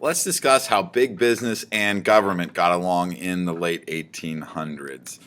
let's discuss how big business and government got along in the late 1800s.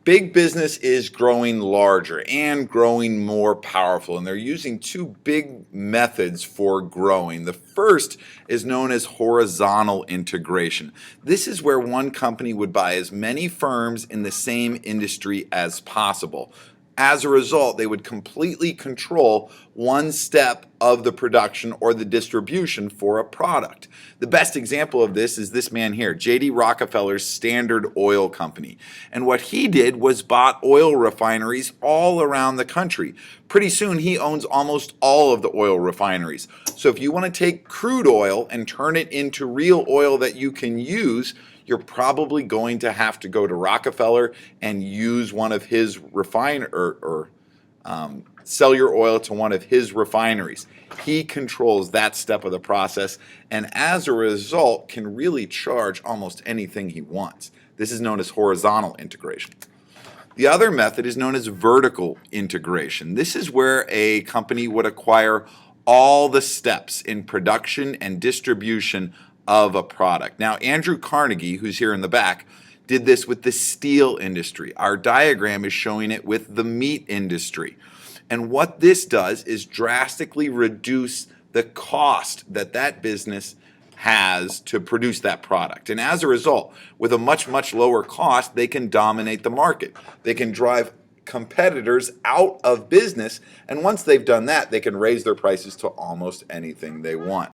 Big business is growing larger and growing more powerful, and they're using two big methods for growing. The first is known as horizontal integration. This is where one company would buy as many firms in the same industry as possible. As a result, they would completely control one step of the production or the distribution for a product. The best example of this is this man here, J.D. Rockefeller's Standard Oil Company. And what he did was bought oil refineries all around the country. Pretty soon, he owns almost all of the oil refineries. So if you want to take crude oil and turn it into real oil that you can use, you're probably going to have to go to Rockefeller and use one of his sell your oil to one of his refineries. He controls that step of the process, and as a result can really charge almost anything he wants. This is known as horizontal integration. The other method is known as vertical integration. This is where a company would acquire all the steps in production and distribution of a product. Now, Andrew Carnegie, who's here in the back, did this with the steel industry. Our diagram is showing it with the meat industry. And what this does is drastically reduce the cost that that business has to produce that product. And as a result, with a much, much lower cost, they can dominate the market. They can drive competitors out of business. And once they've done that, they can raise their prices to almost anything they want.